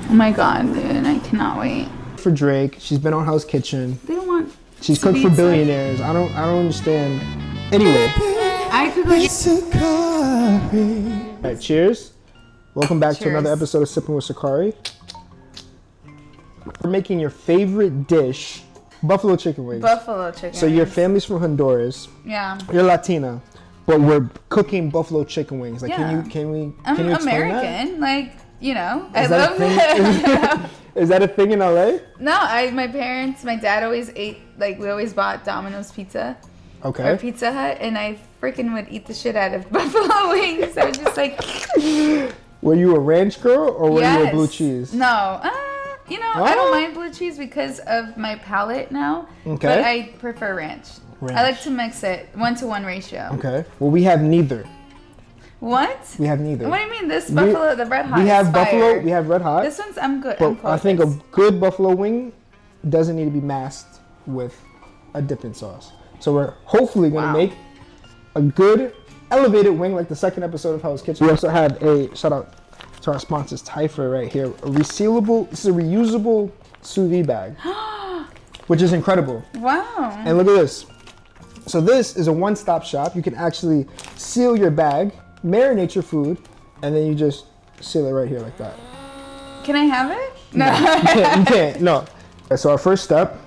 Oh my god, dude, I cannot wait. For Drake, she's been on Hell's Kitchen. They don't want. She's cooked for billionaires. I don't understand. Anyway. I cook like Sakari. All right, cheers. Welcome back to another episode of Sippin with Sakari. We're making your favorite dish, buffalo chicken wings. Buffalo chicken So your family's from Honduras. Yeah. You're Latina, but we're cooking buffalo chicken wings. Like, yeah. can we I'm explain American, that? like, you know. Is that a thing? Is that a thing in LA? No, my dad always ate, like, we always bought Domino's pizza. Okay. Or Pizza Hut, and I freaking would eat the shit out of buffalo wings. I was just like. Were you a ranch girl or were you a blue cheese? No. You know, I don't mind blue cheese because of my palate now. Okay. But I prefer ranch. I like to mix it 1-to-1 ratio. Okay. Well, we have neither. What? We have neither. What do you mean? This buffalo, the RedHot. We have is buffalo. fire. We have RedHot. This one's I'm good. But I think a good buffalo wing doesn't need to be masked with a dipping sauce. So we're hopefully going to make a good elevated wing like the second episode of Hell's Kitchen. We also have a shout out to our sponsors, Typher, right here. This is a reusable sous vide bag, which is incredible. Wow. And look at this. So this is a one-stop shop. You can actually seal your bag, marinate your food, and then you just seal it right here like that. Can I have it? No. You can't. No. So our first step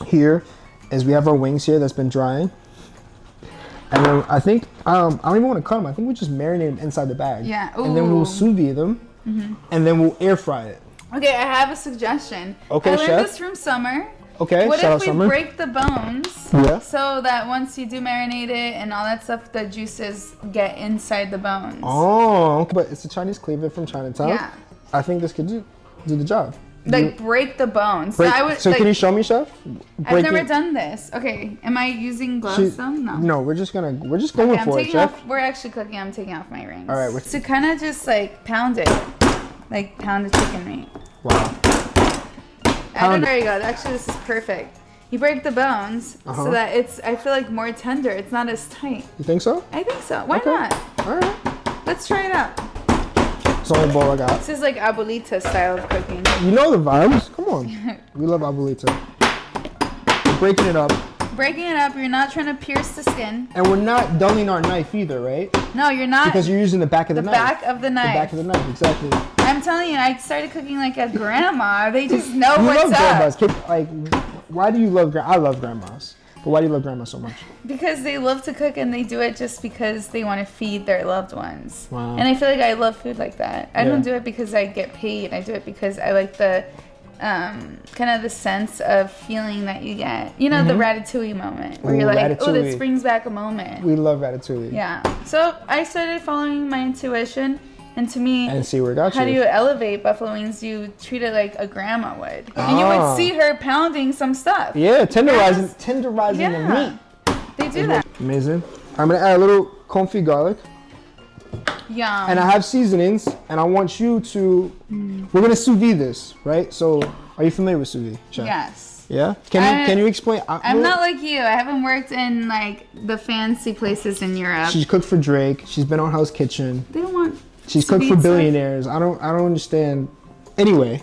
here is we have our wings here that's been drying. And then I think, I don't even want to cut them. I think we just marinate them inside the bag. Yeah. Ooh. And then we'll sous vide them. And then we'll air fry it. Okay, I have a suggestion. Okay, I learned chef. this from Summer. Okay, what shout out if we Summer. break the bones so that once you do marinate it and all that stuff, the juices get inside the bones? Oh, okay. But it's a Chinese cleaver from Chinatown. Yeah. I think this could do the job. Like break the bones. So like, can you show me, chef? I've never done this. Okay, am I using gloves though? No. No, we're just going for it, chef. We're actually cooking. I'm taking off my rings. All right. So kind of just like pound it, like pound the chicken meat. Wow. There you go. Actually, this is perfect. You break the bones so that I feel like more tender. It's not as tight. You think so? I think so. Why not? All right. Let's try it out. It's the only bowl I got. This is like abuelita style of cooking. You know the vibes. Come on. We love abuelita. We're breaking it up. Breaking it up. You're not trying to pierce the skin. And we're not dulling our knife either, right? No, you're not. Because you're using the back of the knife. The back of the knife. The back of the knife, exactly. I'm telling you, I started cooking like a grandma. They just know what's love up. grandmas. Like, why do you love grandmas? I love grandmas. But why do you love grandmas so much? Because they love to cook and they do it just because they want to feed their loved ones. Wow. And I feel like I love food like that. I don't do it because I get paid. I do it because I like the kind of the sense of feeling that you get. You know, the ratatouille moment where you're like, oh, this brings back a moment. We love ratatouille. Yeah. So I started following my intuition. And to me, and see where it got how do you elevate buffalo wings? You treat it like a grandma would. And you would see her pounding some stuff. Yeah, tenderizing the meat. They do that. Amazing. I'm going to add a little confit garlic. Yum. And I have seasonings, and I want you to, we're going to sous vide this, right? So, are you familiar with sous vide, chef? Yes. Yeah? Can you explain? I'm not like you. I haven't worked in like the fancy places in Europe. She's cooked for Drake. She's been on Hell's Kitchen. They don't want. She's cooked for billionaires. I don't understand. Anyway.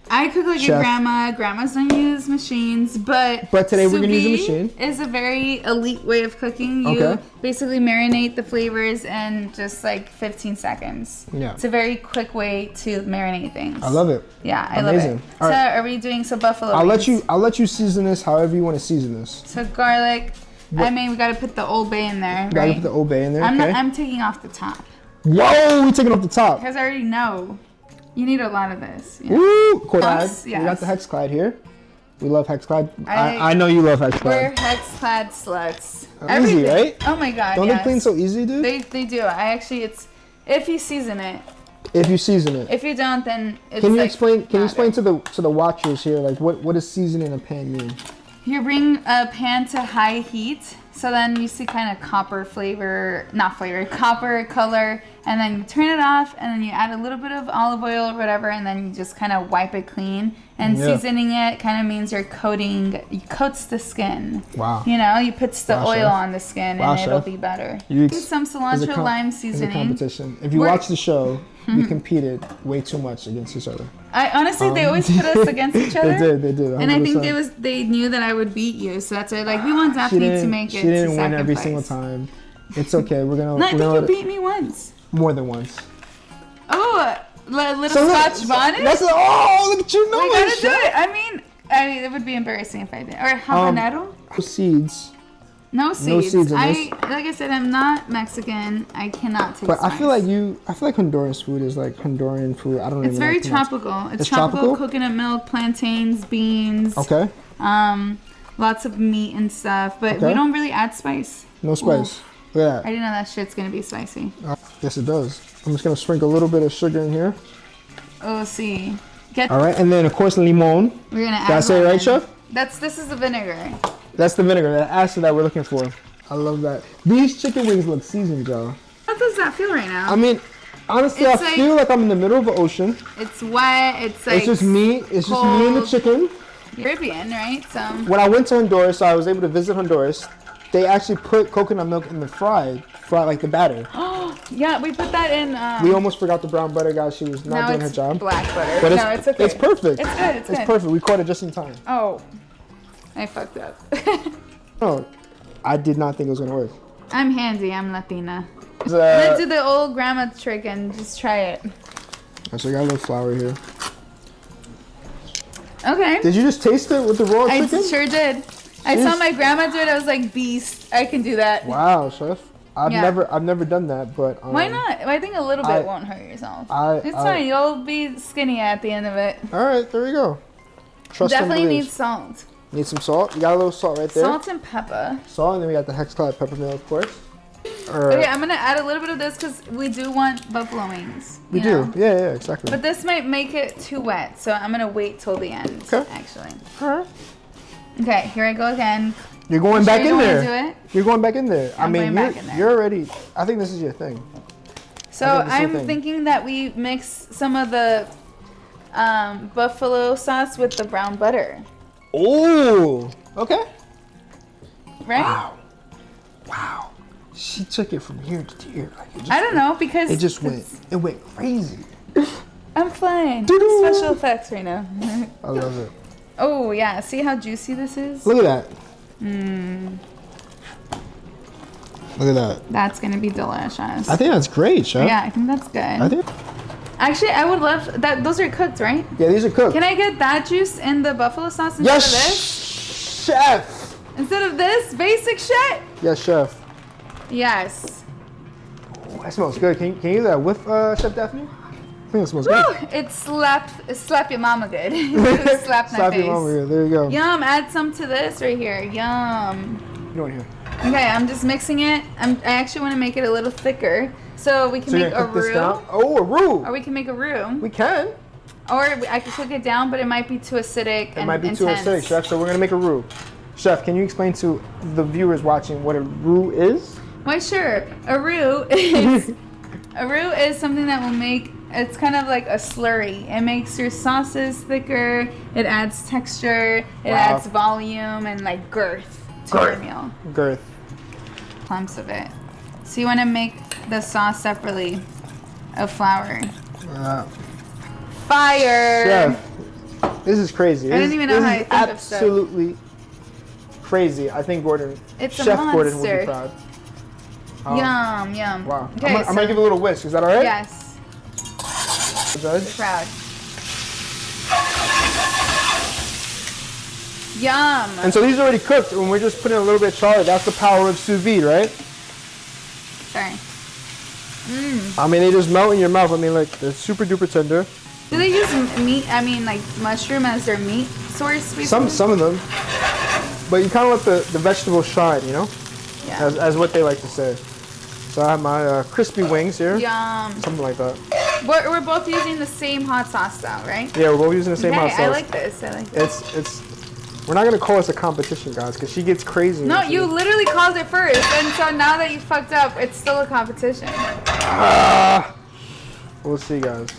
I cook like a grandma. Grandmas don't use machines, but today we're gonna use a machine. Is a very elite way of cooking. You basically marinate the flavors in just like 15 seconds. Yeah. It's a very quick way to marinate things. I love it. Yeah, I love it. All so right. are we doing buffalo wings? I'll let you season this however you want to season this. So garlic. I mean, we got to put the Old Bay in there. Got to put the Old Bay in there. I'm taking off the top. Whoa, we're taking off the top. Because I already know. You need a lot of this. Yeah. Ooh, we yes. got the Hexclad here. We love Hexclad. I know you love Hexclad. We're Hexclad sluts. Easy, right? Oh my god, Don't they clean so easy, dude? They do. It's if you season it. If you season it. If you don't, then it's Can you explain to the watchers here, like what does seasoning a pan mean? You bring a pan to high heat So then you see kind of copper color, and then you turn it off, and then you add a little bit of olive oil or whatever, and then you just kind of wipe it clean. And seasoning it kind of means you coats the skin. Wow. You know, you put the oil on the skin, and it'll be better. Use some cilantro lime seasoning. It's a competition. If you watch the show, we competed way too much against each other. Honestly, they always put us against each other. They did. 100%. And I think they knew that I would beat you, so that's why we want Dafne to make it. She didn't win every single time. It's okay. We're gonna. No, I think you beat me once. More than once. Oh, little Scotch bonnet. Look at you knowing. We gotta do it. I mean, it would be embarrassing if I didn't. Or habanero. Seeds. No seeds. In this. Like I said, I'm not Mexican. I cannot take. But spice. I feel like Honduras food is like Honduran food. I don't know. It's very tropical. It's tropical. Coconut milk, plantains, beans. Okay. Lots of meat and stuff, but we don't really add spice. No spice. Look at that. I didn't know that shit's gonna be spicy. Yes, it does. I'm just gonna sprinkle a little bit of sugar in here. Oh, see. All right, and then of course limon. We're gonna add. Did I say it right, chef? This is the vinegar. That's the vinegar, the acid that we're looking for. I love that. These chicken wings look seasoned, y'all. How does that feel right now? I mean, honestly, I feel like I'm in the middle of an ocean. It's wet. It's like. It's just me. It's just me and the chicken. Caribbean, right? So. When I went to Honduras, so I was able to visit Honduras. They actually put coconut milk in the fry like the batter. Yeah, we put that in. We almost forgot the brown butter, guys. She was not doing her job. Black butter. But it's okay. It's perfect. It's good. It's perfect. We caught it just in time. Oh, I fucked up. No, I did not think it was gonna work. I'm handy. I'm Latina. Let's do the old grandma trick and just try it. So I got a little flour here. Okay. Did you just taste it with the raw chicken? I sure did. I saw my grandma do it. I was like, beast. I can do that. Wow, chef. I've never done that, but why not? I think a little bit won't hurt yourself. It's fine. You'll be skinny at the end of it. All right, there we go. Trust Definitely need salt. Need some salt. You got a little salt right there. Salt and pepper. Salt, and then we got the hex cloud peppermint, of course. Okay, I'm gonna add a little bit of this because we do want buffalo wings. We do. Yeah, exactly. But this might make it too wet, so I'm gonna wait till the end. Okay. Actually. All right. Okay, here I go again. You're going back in there. Do it? You're going back in there. I'm going back in there. You're already. I think this is your thing. So I'm thinking that we mix some of the buffalo sauce with the brown butter. Oh. Okay. Right? Wow. She took it from here to here. Like I don't know because it went crazy. I'm flying. Special effects right now. I love it. Oh yeah, see how juicy this is? Look at that. Look at that. That's gonna be delicious. I think that's great, chef. Yeah, I think that's good. Actually, I would love that. Those are cooked, right? Yeah, these are cooked. Can I get that juice in the buffalo sauce instead of this? Chef. Instead of this basic shit? Yes, chef. Yes. Oh, that smells good. Can you do that with Chef Dafne? I think it smells good. It slap your mama good. Slap my face. Your mama good. There you go. Yum. Add some to this right here. Yum. You want here? Okay, I'm just mixing it. I actually want to make it a little thicker, so we can make a roux. Oh, a roux. Or we can make a roux. We can. Or I could cook it down, but it might be too acidic. It might be too acidic, chef. So we're gonna make a roux. Chef, can you explain to the viewers watching what a roux is? Why, sure. A roux is something that will make. It's kind of like a slurry. It makes your sauces thicker. It adds texture. It adds volume and like girth to your meal. Girth. Clumps of it. So you want to make the sauce separately of flour. Fire! Chef, this is crazy. I didn't even know how I think of stuff. Absolutely crazy. I think Chef Gordon will be proud. Yum, yum. Wow. Okay, I'm gonna give a little whisk. Is that all right? Yes. Judge? Proud. Yum. And so these are already cooked, and we're just putting a little bit of char. That's the power of sous vide, right? Sorry. I mean, they just melt in your mouth. I mean, like, they're super duper tender. Do they use meat? I mean, like mushroom as their meat source? Basically? Some of them. But you kind of let the vegetables shine, you know? Yeah. As what they like to say. So I have my crispy wings here. Yum. Something like that. We're both using the same hot sauce though, right? Yeah, we're both using the same hot sauce. I like this. It's We're not gonna call this a competition, guys, because she gets crazy. No, you literally called it first, and so now that you fucked up, it's still a competition. We'll see, guys.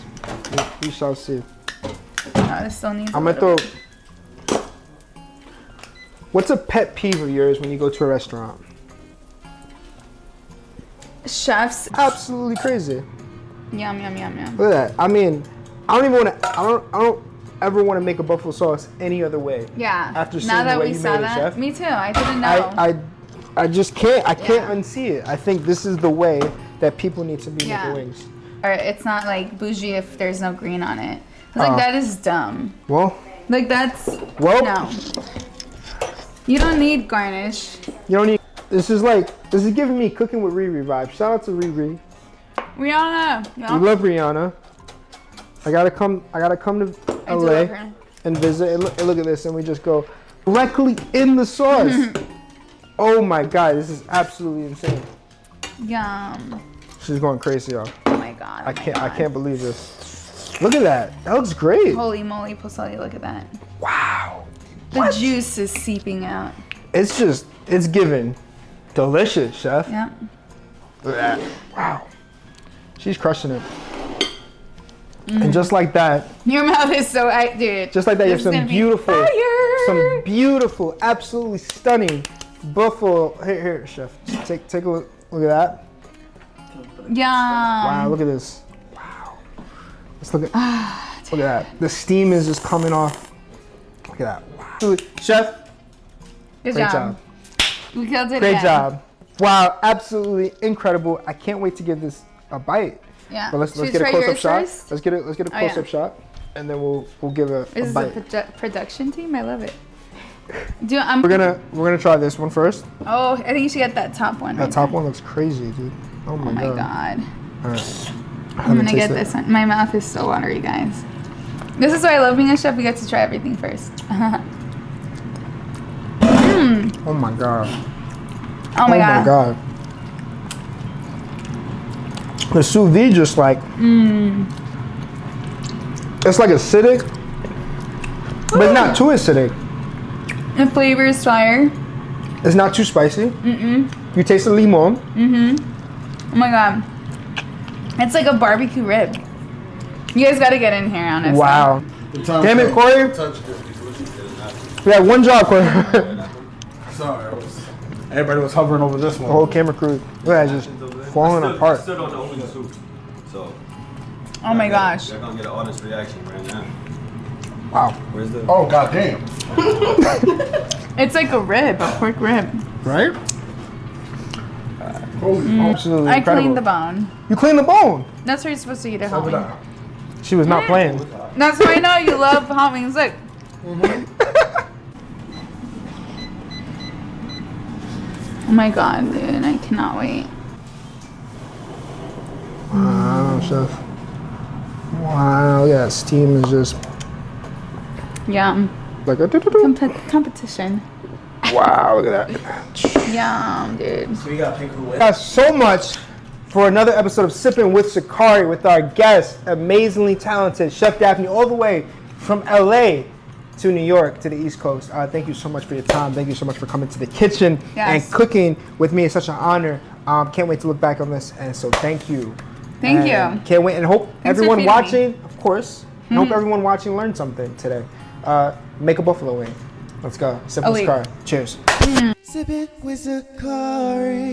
We shall see. No, this still needs. I'm gonna throw. What's a pet peeve of yours when you go to a restaurant? Chefs. Absolutely crazy. Yum yum yum yum. Look at that. I mean, I don't even want to. I don't ever want to make a buffalo sauce any other way. Yeah. After seeing now that the way we you saw made that, it, chef. me too. I didn't know. I just can't. I can't unsee it. I think this is the way that people need to be making wings. Or it's not like bougie if there's no green on it. Like that is dumb. Well. Like that's. Well. No. You don't need garnish. You don't need. This is giving me cooking with Riri vibes. Shout out to Riri. Rihanna. Yeah. We love Rihanna. I gotta come to LA and visit. And look at this, and we just go directly in the sauce. Oh my god, this is absolutely insane. Yum. She's going crazy, y'all. Oh my god. I can't believe this. Look at that. That looks great. Holy moly, Posoli, look at that. Wow. The juice is seeping out. It's giving delicious, chef. Yeah. Look at that. Wow. She's crushing it. And just like that. Your mouth is so, dude. Just like that, you have some beautiful, absolutely stunning buffalo. Here, chef. Just take a look at that. Yum. Wow, look at this. Wow. Let's look at that. The steam is just coming off. Look at that. Wow. Chef. Great Great job. job. We killed it. Great again. job. Wow, absolutely incredible. I can't wait to give this a bite. Yeah. But let's get a close-up shot. Let's get a close-up shot, and then we'll give a bite. Is this a production team? I love it. We're gonna try this one first. Oh, I think you should get that top one. That top one looks crazy, dude. Oh my god. All right. I'm gonna get this one. My mouth is so watery, guys. This is why I love being a chef. We get to try everything first. Oh my god. Oh my god. The sous vide just like it's like acidic, but it's not too acidic. The flavor is fire. It's not too spicy. You taste the limon. Oh my god. It's like a barbecue rib. You guys gotta get in here, honestly. Wow. Damn it, Corey. We had one job, Corey. Sorry, everybody was hovering over this one. The whole camera crew. Look at that, just falling apart. I still don't know who's the soup. So. Oh my gosh. They're gonna get an honest reaction right now. Wow. Where's the? Oh god damn. It's like a rib, a pork rib. Right? Absolutely I incredible. cleaned the bone. You cleaned the bone. That's how you're supposed to eat it, hot wing. She was not playing. That's why I know you love hot wings. Look. Oh my god, dude, I cannot wait. Wow, chef. Wow, yeah, steam is just Yum. like a Competition. wow, look at that. Yum, dude. So you gotta pick who wins. Thank you so much for another episode of Sippin' with Sakari with our guest, amazingly talented Chef Dafne, all the way from LA to New York, to the East Coast. Thank you so much for your time. Thank you so much for coming to the kitchen and cooking with me. It's such an honor. Can't wait to look back on this. And so thank you. Thank you. Can't wait. And hope everyone watching, me. of course, and hope everyone watching learned something today. Make a buffalo wing. Let's go. Sippin' with Sakari. Cheers. Sippin' with Sakari.